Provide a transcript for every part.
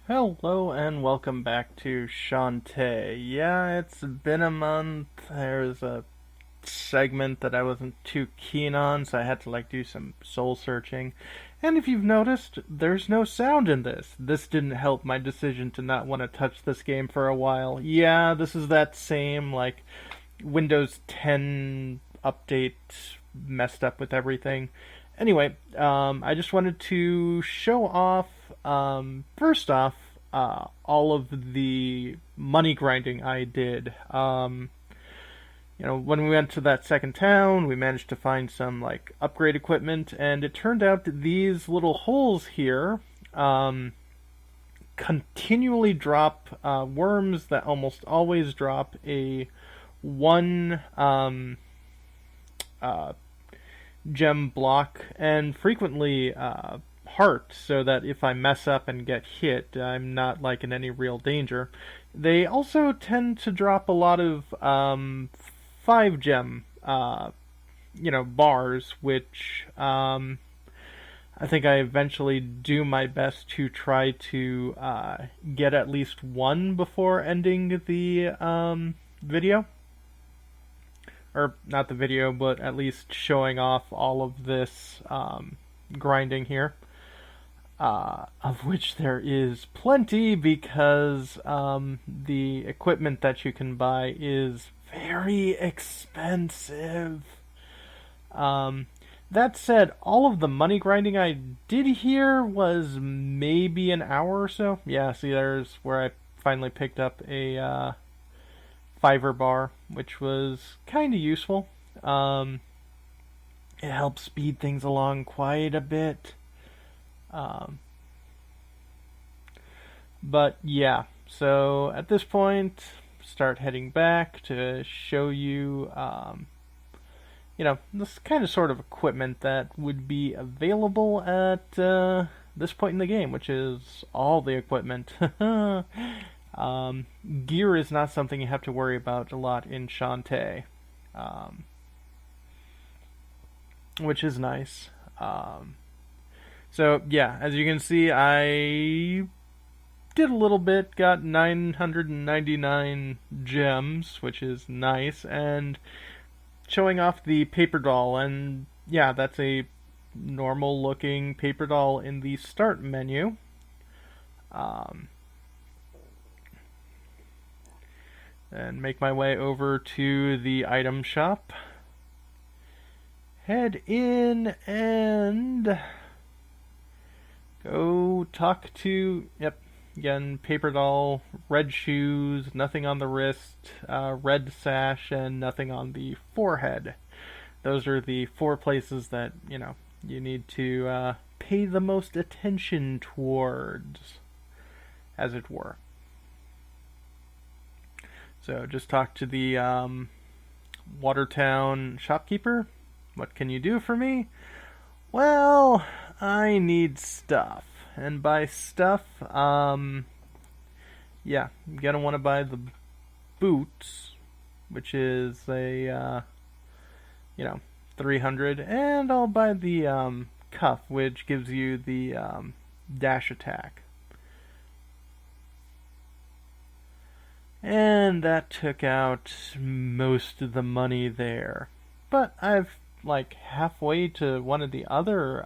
Hello and welcome back to Shantae. Yeah, it's been a month. There's a segment that I wasn't too keen on, so I had to do some soul searching. And if you've noticed, there's no sound in this. This didn't help my decision to not want to touch this game for a while. Yeah, this is that same Windows 10 update messed up with everything. Anyway, I just wanted to show off, first off, all of the money grinding I did. When we went to that second town, we managed to find some upgrade equipment, and it turned out that these little holes here continually drop worms that almost always drop a one uh, gem block and frequently heart, so that if I mess up and get hit, I'm not in any real danger. They also tend to drop a lot of 5 gem bars, which I think I eventually do my best to try to get at least one before ending the video. Or not the video, but at least showing off all of this grinding here. Of which there is plenty, because the equipment that you can buy is very expensive. That said, all of the money grinding I did here was maybe an hour or so. Yeah, see, there's where I finally picked up a fiver bar, which was kind of useful. It helps speed things along quite a bit. Um, but yeah, so at this point, start heading back to show you, this kind of sort of equipment that would be available at this point in the game, which is all the equipment. Gear is not something you have to worry about a lot in Shantae, which is nice. So yeah, as you can see, I did a little bit, got 999 gems, which is nice, and showing off the paper doll, and yeah, that's a normal looking paper doll in the start menu. Um, and make my way over to the item shop. Head in and go talk to, yep, again, paper doll, red shoes, nothing on the wrist, red sash, and nothing on the forehead. Those are the 4 places that, you need to pay the most attention towards, as it were. So just talk to the Watertown shopkeeper. What can you do for me? Well, I need stuff. And by stuff, yeah, I'm gonna want to buy the boots, which is a, 300. And I'll buy the cuff, which gives you the dash attack. And that took out most of the money there. But I've halfway to one of the other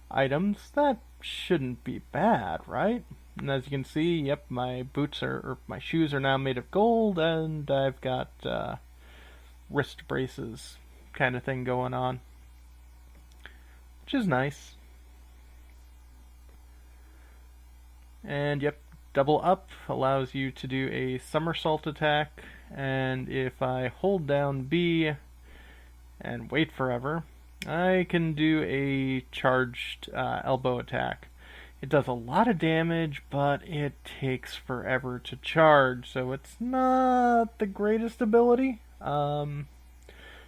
items. That shouldn't be bad, right? And as you can see, yep, my boots or my shoes are now made of gold, and I've got wrist braces kind of thing going on, which is nice. And yep, double up allows you to do a somersault attack, and if I hold down B and wait forever, I can do a charged elbow attack. It does a lot of damage, but it takes forever to charge, so it's not the greatest ability. I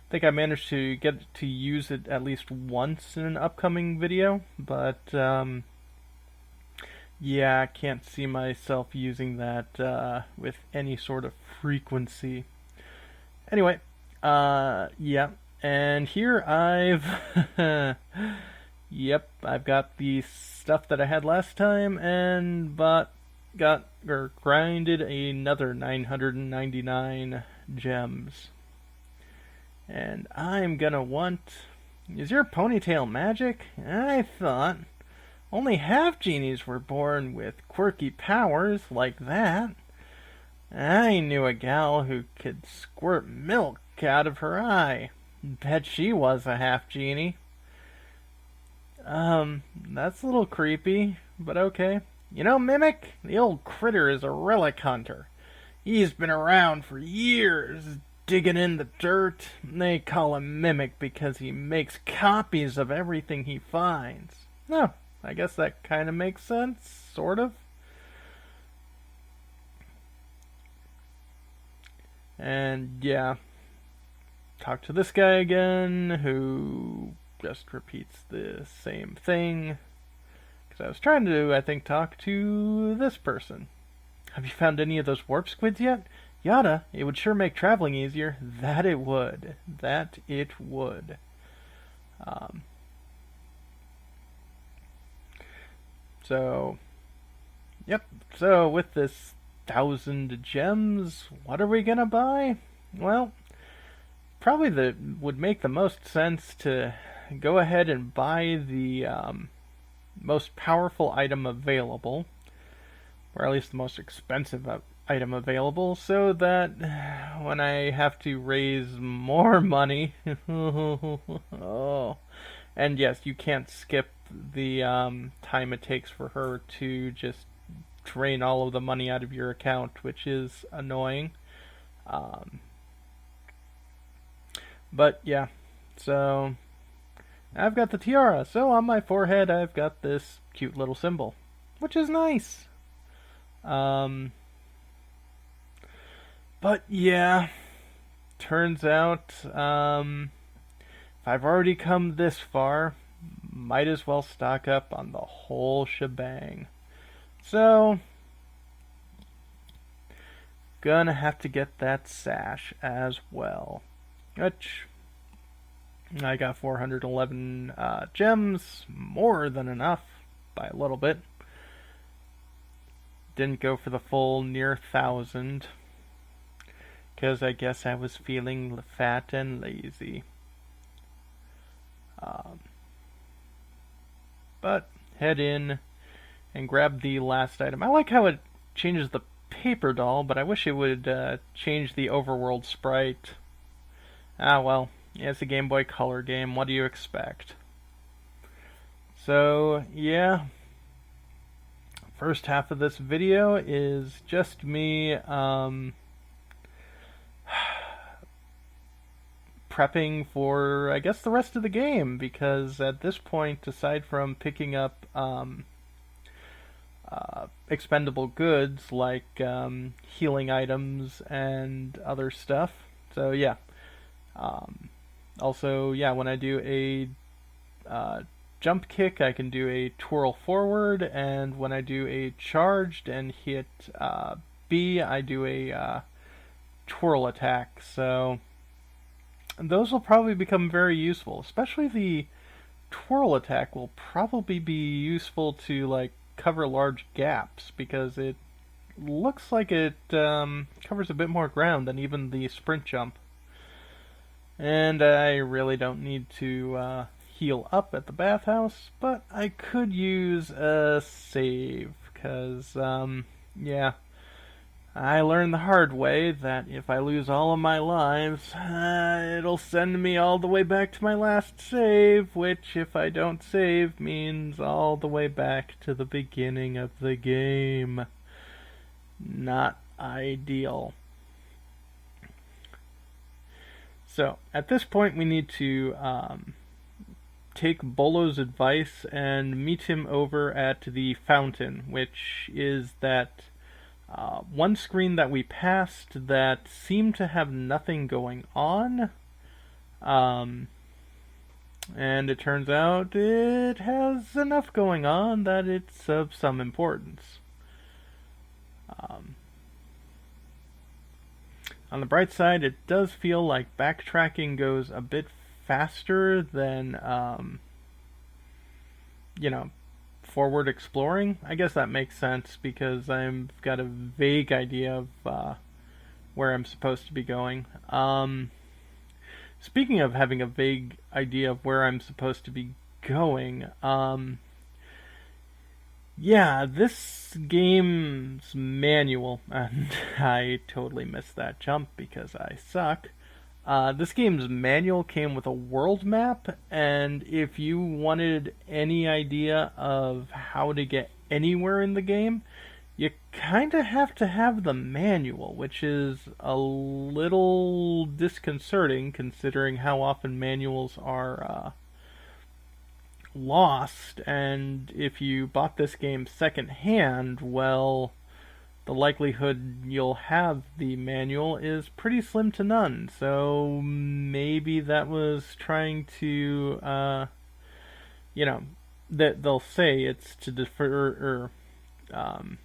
think I managed to get to use it at least once in an upcoming video, but yeah, I can't see myself using that with any sort of frequency. Anyway, yeah, and here I've, yep, I've got the stuff that I had last time and grinded another 999 gems. And I'm gonna want... Is your ponytail magic? I thought only half genies were born with quirky powers like that. I knew a gal who could squirt milk out of her eye. Bet she was a half genie. That's a little creepy, but okay. You know, Mimic, the old critter is a relic hunter. He's been around for years, digging in the dirt. They call him Mimic because he makes copies of everything he finds. No, I guess that kind of makes sense, sort of. And yeah, talk to this guy again, who just repeats the same thing. Because I was trying to, I think, talk to this person. Have you found any of those warp squids yet? Yada, it would sure make traveling easier. That it would. That it would. So, yep. So with this 1,000 gems, what are we gonna buy? Well, probably would make the most sense to go ahead and buy the most powerful item available, or at least the most expensive item available, so that when I have to raise more money, oh, and yes, you can't skip the time it takes for her to just drain all of the money out of your account, which is annoying. But yeah, so I've got the tiara, so on my forehead I've got this cute little symbol, which is nice. But yeah, turns out if I've already come this far, might as well stock up on the whole shebang. So, gonna have to get that sash as well, which I got 411 gems, more than enough by a little bit. Didn't go for the full near 1,000 because I guess I was feeling fat and lazy. But head in and grab the last item. I like how it changes the paper doll, but I wish it would change the overworld sprite. Ah well, yeah, it's a Game Boy Color game, what do you expect? So yeah, first half of this video is just me prepping for, I guess, the rest of the game, because at this point, aside from picking up expendable goods like healing items and other stuff, so yeah. Also, yeah, when I do a jump kick, I can do a twirl forward, and when I do a charged and hit B, I do a twirl attack. So those will probably become very useful, especially the twirl attack will probably be useful to like cover large gaps, because it looks like it covers a bit more ground than even the sprint jump. And I really don't need to heal up at the bathhouse, but I could use a save, because, yeah, I learned the hard way that if I lose all of my lives, it'll send me all the way back to my last save, which, if I don't save, means all the way back to the beginning of the game. Not ideal. So, at this point, we need to take Bolo's advice and meet him over at the fountain, which is that one screen that we passed that seemed to have nothing going on. And it turns out it has enough going on that it's of some importance. On the bright side, it does feel like backtracking goes a bit faster than you know, forward exploring. I guess that makes sense because I've got a vague idea of where I'm supposed to be going. Speaking of having a vague idea of where I'm supposed to be going, yeah, this game's manual, and I totally missed that jump because I suck. This game's manual came with a world map, and if you wanted any idea of how to get anywhere in the game, you kind of have to have the manual, which is a little disconcerting considering how often manuals are lost. And if you bought this game secondhand, well, the likelihood you'll have the manual is pretty slim to none. So maybe that was trying to, that they'll say it's to defer or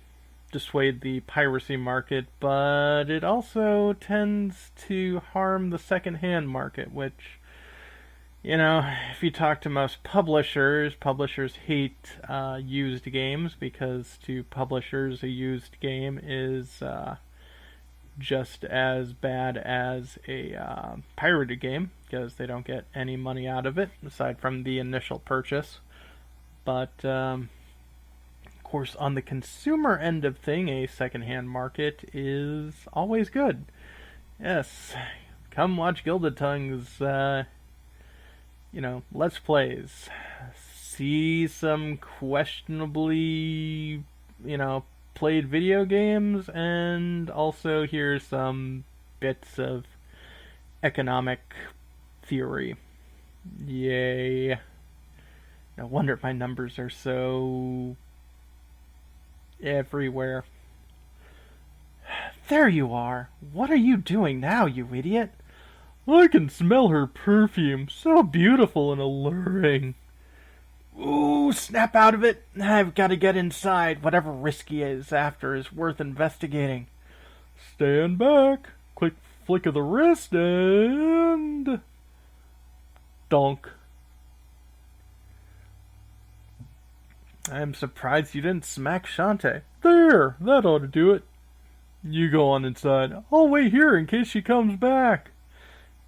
dissuade the piracy market, but it also tends to harm the secondhand market, which, if you talk to most publishers hate used games because to publishers a used game is just as bad as a pirated game because they don't get any money out of it aside from the initial purchase. But of course, on the consumer end of thing, a secondhand market is always good. Yes, come watch Gilded Tongue's, Let's Plays. See some questionably, played video games, and also hear some bits of economic theory. Yay. No wonder my numbers are so everywhere. There you are. What are you doing now, you idiot? I can smell her perfume. So beautiful and alluring. Ooh, snap out of it. I've got to get inside. Whatever Risky is after is worth investigating. Stand back. Quick flick of the wrist and... donk. I'm surprised you didn't smack Shantae. There, that ought to do it. You go on inside. I'll wait here in case she comes back.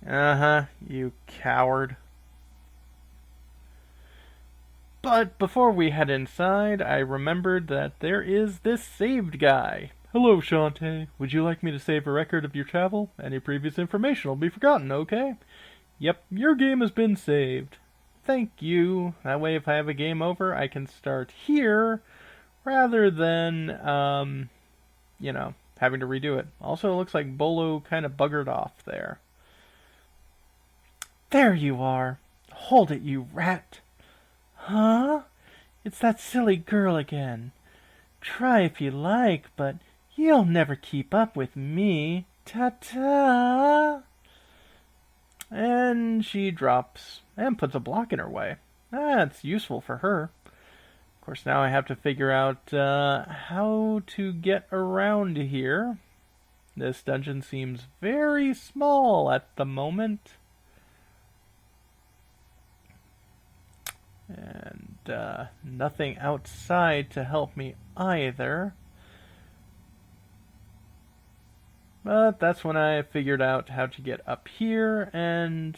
Uh-huh, you coward. But before we head inside, I remembered that there is this saved guy. Hello, Shantae. Would you like me to save a record of your travel? Any previous information will be forgotten, okay? Yep, your game has been saved. Thank you. That way if I have a game over, I can start here rather than, having to redo it. Also, it looks like Bolo kind of buggered off there. There you are. Hold it, you rat. Huh? It's that silly girl again. Try if you like, but you'll never keep up with me. Ta-ta! And she drops and puts a block in her way. That's useful for her. Of course, now I have to figure out how to get around here. This dungeon seems very small at the moment. And nothing outside to help me either. But that's when I figured out how to get up here, and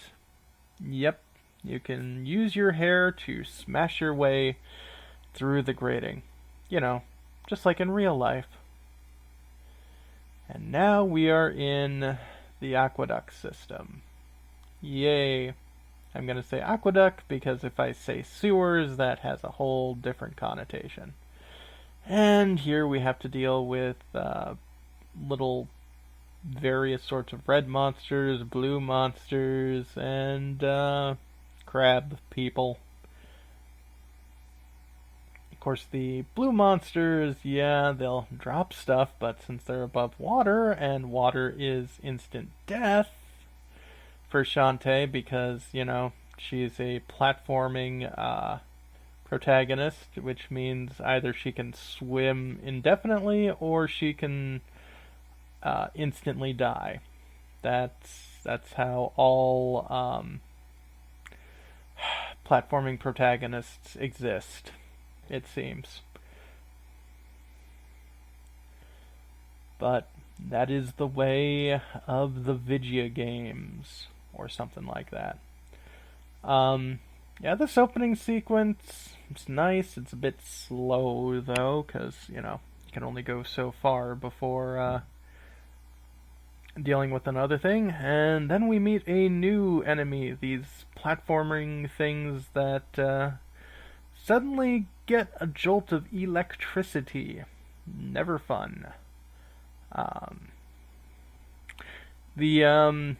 yep, you can use your hair to smash your way through the grating. Just like in real life. And now we are in the aqueduct system. Yay. I'm going to say aqueduct because if I say sewers, that has a whole different connotation. And here we have to deal with little various sorts of red monsters, blue monsters, and crab people. Of course, the blue monsters, yeah, they'll drop stuff, but since they're above water, and water is instant death for Shantae because, she's a platforming protagonist, which means either she can swim indefinitely or she can instantly die. That's how all platforming protagonists exist. it seems. But that is the way of the video games, or something like that. Yeah, this opening sequence, it's nice. It's a bit slow, though, because, you can only go so far before dealing with another thing. And then we meet a new enemy, these platforming things that suddenly get a jolt of electricity. Never fun. Um, the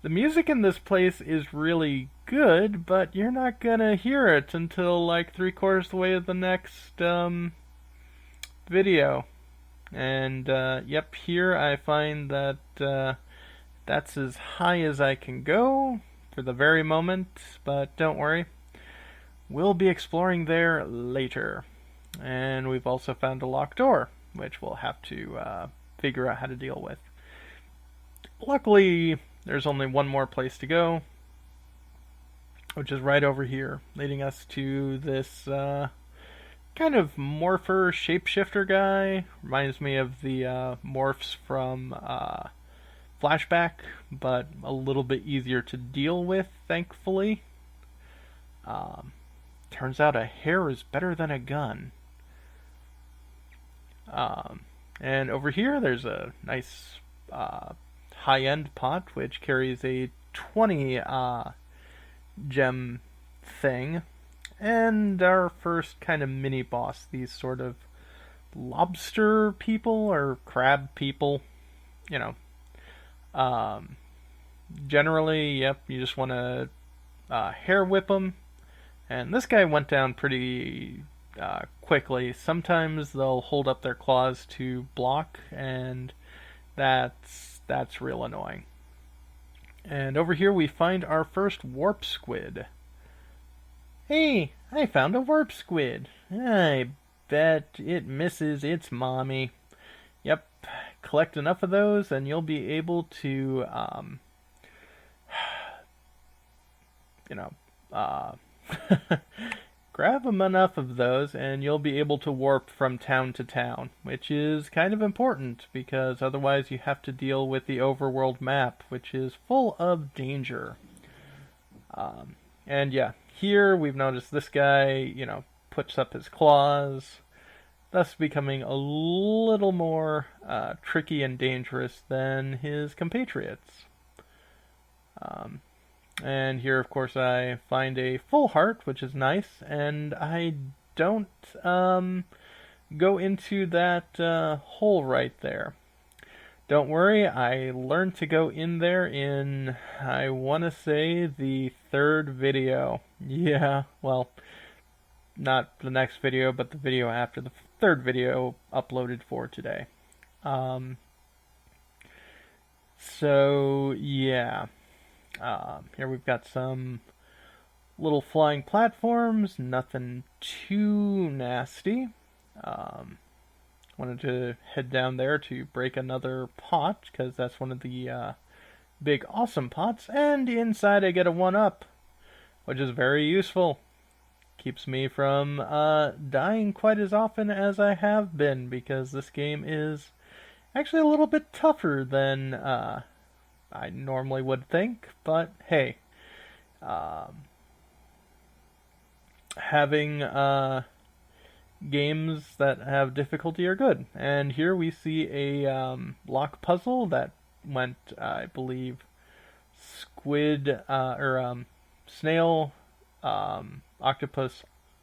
the music in this place is really good, but you're not gonna hear it until like 3/4 the way of the next video. And yep, here I find that that's as high as I can go for the very moment. But don't worry, we'll be exploring there later. And we've also found a locked door, which we'll have to figure out how to deal with. Luckily, there's only one more place to go, which is right over here, leading us to this kind of morpher shapeshifter guy. Reminds me of the morphs from Flashback, but a little bit easier to deal with, thankfully. Turns out a hair is better than a gun. And over here, there's a nice high-end pot, which carries a 20 gem thing. And our first kind of mini-boss, these sort of lobster people, or crab people, you know. Generally, yep, you just want to hair whip them. And this guy went down pretty quickly. Sometimes they'll hold up their claws to block, and that's real annoying. And over here we find our first warp squid. Hey, I found a warp squid. I bet it misses its mommy. Yep, collect enough of those and you'll be able to, grab them enough of those and you'll be able to warp from town to town, which is kind of important because otherwise you have to deal with the overworld map, which is full of danger. And yeah, here we've noticed this guy, puts up his claws, thus becoming a little more tricky and dangerous than his compatriots. And here, of course, I find a full heart, which is nice, and I don't go into that hole right there. Don't worry, I learned to go in there in, I want to say, the 3rd video. Yeah, well, not the next video, but the video after the 3rd video uploaded for today. So, yeah. Here we've got some little flying platforms, nothing too nasty. Wanted to head down there to break another pot, because that's one of the big awesome pots, and inside I get a 1-up, which is very useful. Keeps me from dying quite as often as I have been, because this game is actually a little bit tougher than I normally would think, but hey, having games that have difficulty are good. And here we see a lock puzzle that went, I believe, squid or snail, octopus,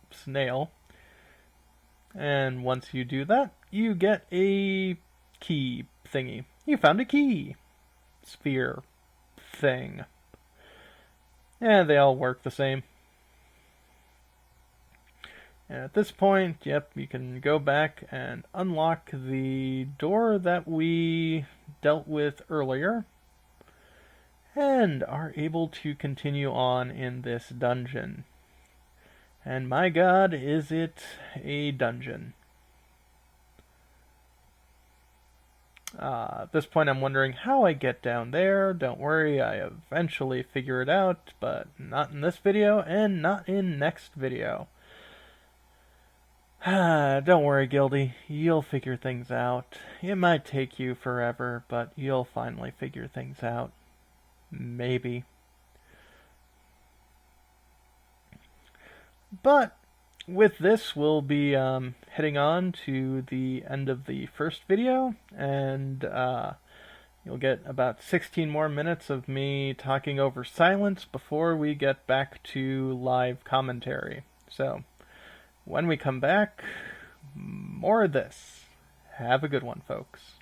snail. And once you do that, you get a key thingy. You found a key sphere thing. Yeah, they all work the same. And at this point, yep, you can go back and unlock the door that we dealt with earlier, and are able to continue on in this dungeon. And my god, is it a dungeon. At this point I'm wondering how I get down there. Don't worry, I eventually figure it out, but not in this video, and not in next video. Don't worry, Gildy. You'll figure things out. It might take you forever, but you'll finally figure things out. Maybe. But with this, we'll be heading on to the end of the first video, and you'll get about 16 more minutes of me talking over silence before we get back to live commentary. So, when we come back, more of this. Have a good one, folks.